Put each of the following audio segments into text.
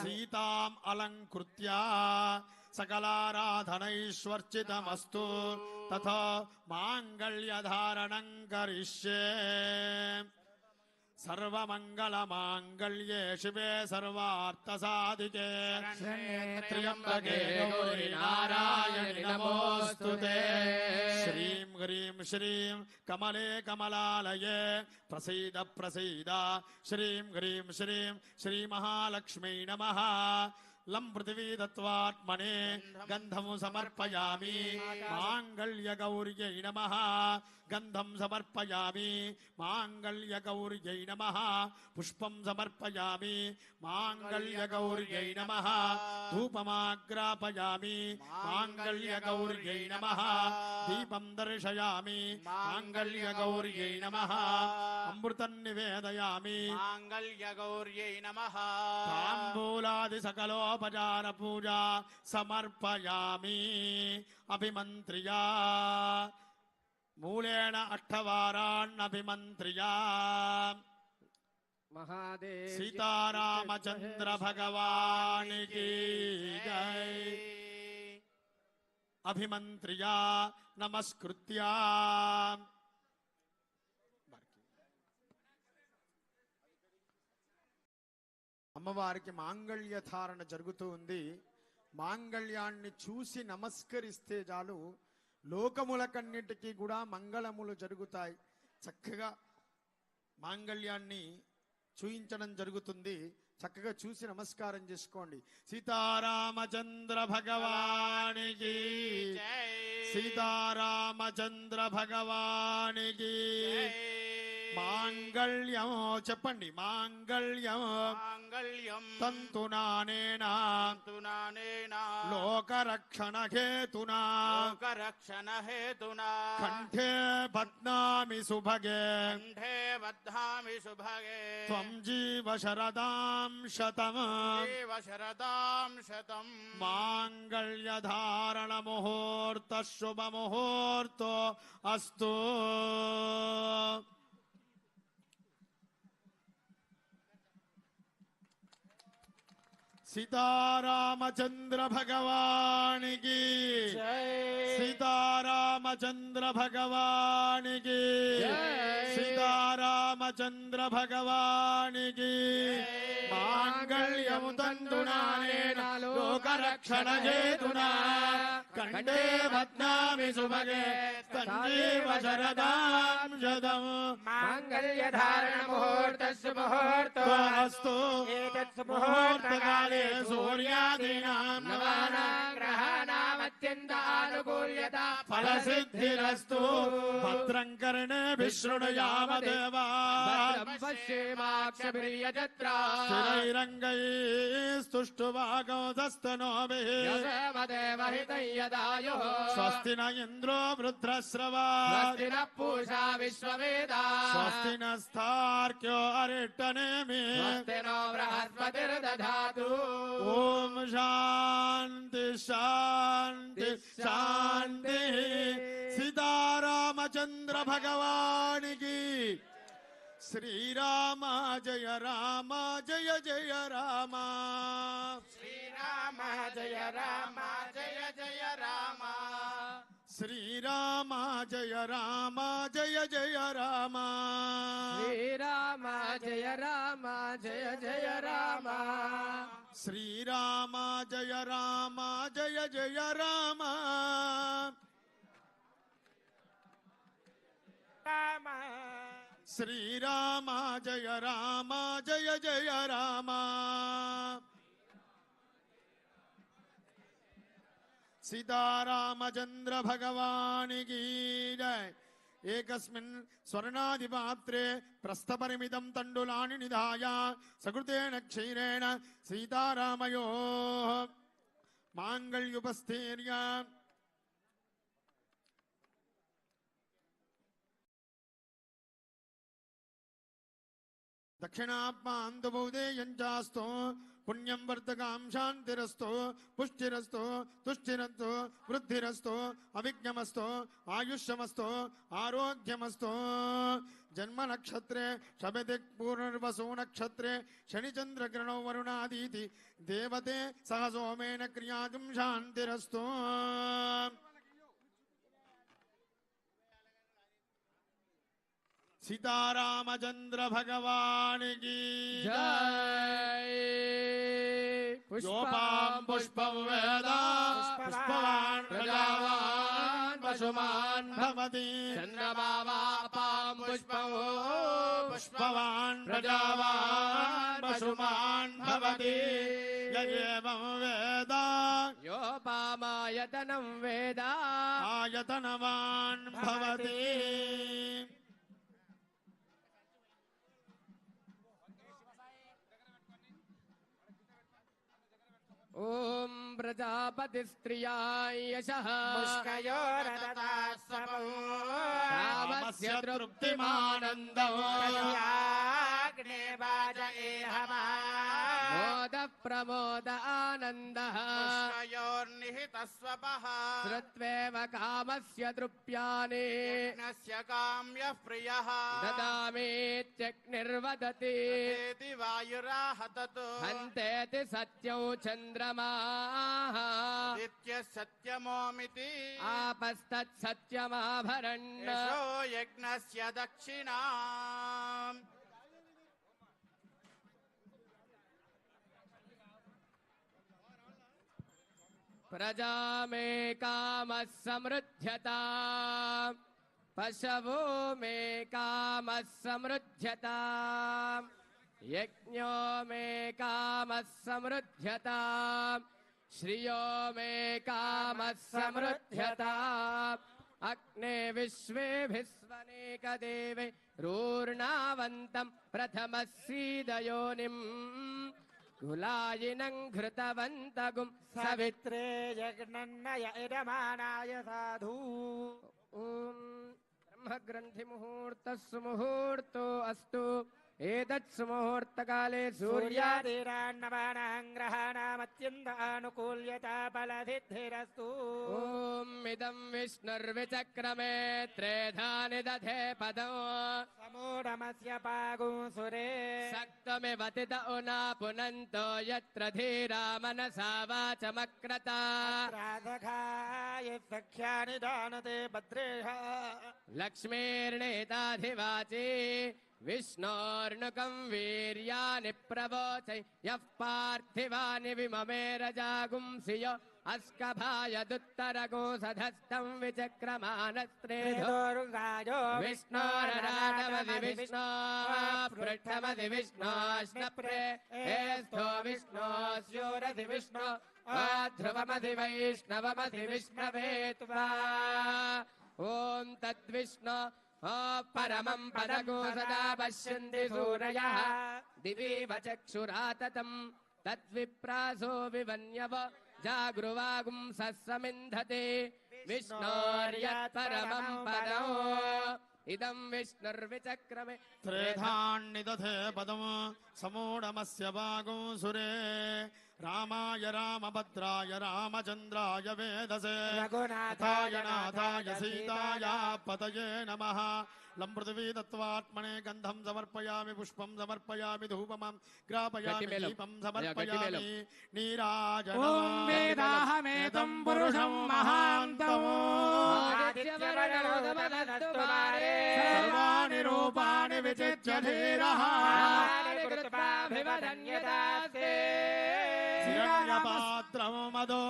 सीताम् अलङ्कृत्य सकलाराधनैश्वर्चितमस्तु तथा माङ्गल्यधारणं करिष्ये सर्वमङ्गलमाङ्गल्ये शिवे सर्वार्थसाधिके त्र्यम्बके गौरी नारायणि नमोऽस्तुते श्रीं ह्रीं श्रीं कमले कमलालये प्रसीद प्रसीद श्रीं ह्रीं श्रीं श्रीमहालक्ष्मी नमः लं पृथिवी दत्त्वात्मने गन्धं समर्पयामि माङ्गल्यगौर्यै नमः गन्धं समर्पयामि माङ्गल्यगौर्यै नमः पुष्पं समर्पयामि माङ्गल्यगौर्यै नमः धूपमाग्रापयामि माङ्गल्यगौर्यै नमः दीपं दर्शयामि माङ्गल्यगौर्यै नमः अमृतं निवेदयामि माङ्गल्यगौर्यै नमः ताम्बूलादि सकलोपचार पूजा समर्पयामि अभिमन्त्र्या मूलेन अष्टवारान्नभिमन्त्र्या महादेव सीतारामचंद्र भगवान की जय अभिमन्त्र्या नमस्कृत्या అమ్మవారికి మాంగళ్య ధారణ జరుగుతూ ఉంది. మాంగళ్యాన్ని చూసి నమస్కరిస్తే చాలు లోకములకన్నిటికీ కూడా మంగళములు జరుగుతాయి. చక్కగా మాంగళ్యాన్ని చూయించడం జరుగుతుంది. చక్కగా చూసి నమస్కారం చేసుకోండి. సీతారామచంద్ర భగవానికి సీతారామచంద్ర భగవానికి మాంగళ్యం చెప్పండి. మాంగళ్యం మాంగళ్యం తంతునానేనా లోకరక్షణ హేతునా కంఠే బధ్నామి సుభగే త్వం జీవ శరదాం శతం మాంగళ్య ధారణ ముహూర్త శుభ ముహూర్తో అస్తు. सीतारामचंद्र भगवान की सीतारामचंद्र भगवान की सीतारामचंद्र भगवान की मांगल्यं तन्तुनानेन लोकरक्षण हेतुना कंठे बध्नामि सुभगे तञ्जीव शरदां शतम् मांगल्य धारण मुहूर्तस्य मुहूर्तोऽस्तु. एतत् मुहूर्तकाले सूर्यादीनां नवानां ग्रहाणामत्यन्तानुकूल्यता फलसिद्धिरस्तु. भद्रं कर्णेभिः शृणुयाम देवाः पश्येमाक्षप्रियजत्रा स्थिरैरङ्गैस्तुष्टुवागोदस्तनोभिः यदायुः स्वस्ति न इन्द्रो वृद्धश्रवा स्वस्ति नः पूषा विश्ववेदा स्वस्ति नस्तार्क्यो अरिष्टनेमि स्वस्ति नो बृहस्पतिर्दधातु. ओम शांति शांति शांति. सीतारामचंद्र भगवान की. श्री राम जय राम जय जय राम श्री राम जय राम जय जय राम श्री राम जय राम जय जय राम श्री राम जय राम जय जय राम श्री राम जय राम जय जय राम श्री राम जय राम जय जय राम सीतारामचंद्र भगवान की जय. एकस्मिन् स्वर्णादिपात्रे प्रस्थपरिमितं तण्डुलानि निधाय सकृतेन क्षीरेण सीतारामयोः माङ्गल्योपस्थीर्य दक्षिणात्मान्तबोधेयञ्चास्तो पुण्यं वर्तकां शान्तिरस्तो पुष्टिरस्तो तुष्टिरस्तो वृद्धिरस्तो अविज्ञमस्तो आयुष्यमस्तो आरोग्यमस्तो जन्म नक्षत्रे शबदिक् पूर्णर्वसु नक्षत्रे शनिचन्द्रकिरणो वरुणादीति देवते सह सोमेन क्रियातुं शान्तिरस्तु। सीतारामचंद्र भगवान की जय। योपां पुष्पं वेदा पुष्पवान् प्रजावान् पशुमान् भवति। चन्द्रमावापां पुष्पं पुष्पवान् प्रजावान् पशुमान् भवति। य एवं वेद योपामायतनं वेद आयतनवान् भवति। ओम प्रजापतिस्त्रियाय यशः पुष्कयोरददास्वपो रामस्य तृप्तिमानन्दो प्रत्याग्ने वाजयेहमा मोद प्रमोद आनन्दः पुष्कयोर्निहितस्वपः श्रुत्वेव कामस्य तृप्यानि यज्ञस्य काम्यः प्रियः ददामीत्यग्निर्वदति तेति वायुराहततो हन्तेति सत्यौ चन्द्रमाः नित्यः सत्यमोमिति आपस्तत्सत्यमाभरन् यशो यज्ञस्य दक्षिणाम् प्रजा मे कामः समृद्ध्यता पशवो मे कामः समृद्ध्यता यज्ञो मे कामः समृद्ध्यता श्रियो मे कामः समृद्ध्यता अग्ने विश्वेभिस्वनेकदेवे रूर्णावन्तं प्रथमसीदयोनिम् कुलायिनं घृतवन्तगुं सवित्रे यज्ञन्नय इदमानाय साधु। ॐ ब्रह्मग्रन्थि मुहूर्तो अस्तु एतत् सुमुहूर्तकाले सूर्यादीनान्नवानां ग्रहाणामत्यन्तानुकूल्यता फलसिद्धिरस्तु। ॐ इदं विष्णुर्विचक्रमे त्रेधा निदधे पदम् समूढमस्य पागुंसुरे सक्तमिव तित उना पुनन्तो यत्र धीरा मनसा वाचमक्रता राधकाय सख्यानि दानते भद्रेह लक्ष्मीर्णेताधिवाची विष्णोर्नुकं वीर्यानि प्रवोचै यः पार्थिवानि विममे रजागुंसियो अस्कभायदुत्तरगोसधस्तं विचक्रमानस्त्रेधो विष्णोरराटमधि विष्णो पृष्ठमधि विष्णोष्णप्रे एस्थो विष्णोस्योरधि विष्णो ध्रुवमधि वैष्णवमधि विष्णवे त्वा ॐ तद्विष्णो परमं पदगो सदा पश्यन्ति सूरयः दिवीव चक्षुराततं तद्विप्रासो विवन्यव जागृवागुंसः समिन्धते विष्णोर्यत्परमं पदम् इदं विष्णुर्विचक्रमे त्रेधान्निदधे पदम् समूढमस्य वागुंसुरे रामाय रामभद्राय रामचन्द्राय वेदसे रघुनाथाय नाथाय सीताया पतये नमः। लं पृथिवी दत्त्वात्मने गन्धं समर्पयामि पुष्पं समर्पयामि धूपमं ग्रापयामि दीपं समर्पयामि नीराजनम्। ॐ वेदाहमेतं पुरुषं महान्तम् सर्वाणि रूपाणि विचित्य धीरः हिरण्यपात्रं मदो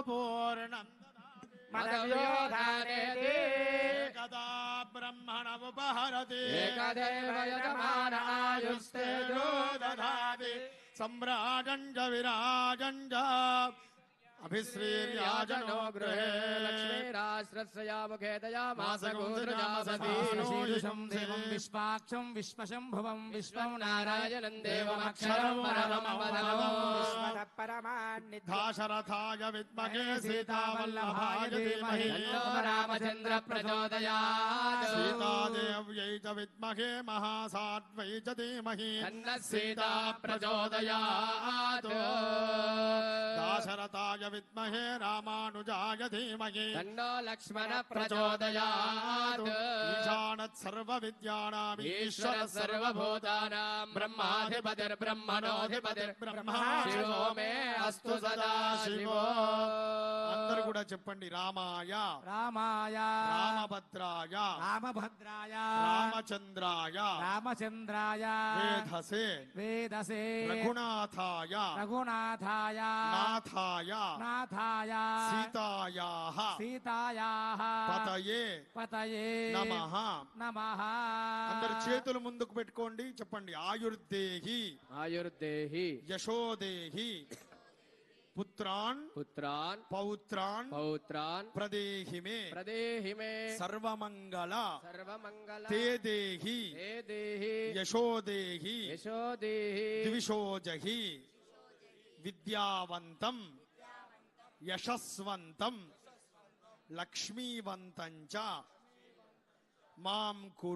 पूर्णम् एकदा ब्रह्मणमुपहरति एकदेव यजमान आयुस्तेजो दधाति सम्राजं च विराजं च अभिश्रीर्याजनो गृहे लक्ष्मीराश्रस्यामुखे दयामास गोत्रजामसतीशं देवं विश्वाक्षं विश्वशम्भुवं विश्वं नारायणं देवमक्षरं परमं दाशरथाय विद्महे सीतावल्लभाय धीमहि रामचन्द्र प्रचोदयात् सीतादेव्यै च विद्महे महासाध्वै च धीमहि तन्नः सीता प्रचोदयात् దశరథాయ విద్మహే రామానుజాయ ధీమహి తన్నో లక్ష్మణ ప్రచోదయాత్. ఈశానత్ సర్వ విద్యానాం ఈశ్వర సర్వభూతానాం బ్రహ్మాధిపతిర్బ్రహ్మణోధిపతిర్ బ్రహ్మా శివో మే అస్తు సదా శివో. అందరు కూడా చెప్పండి. రామాయ రామాయ రామభద్రాయ రామభద్రాయ రామచంద్రాయ రామచంద్రాయ వేధసే వేదసే రఘునాథాయ రఘునాథాయ నాథాయ నాథాయ సీతాయాః సీతాయాః పతయే పతయే నమః. నమః. అందరు చేతులు ముందుకు పెట్టుకోండి. చెప్పండి. ఆయుర్దేహి ఆయుర్దేహి యశోదేహి పుత్రాన్ పుత్రాన్ పౌత్రాన్ పౌత్రాన్ ప్రదేహి మే ప్రదేహి మే సర్వమంగళ సర్వమంగళ తే దేహి తే దేహి యశోదేహి యశోదేహి ద్విషోజహి విద్యావంతం యశస్వంతం లక్ష్మీవంతం చ మాం కురు.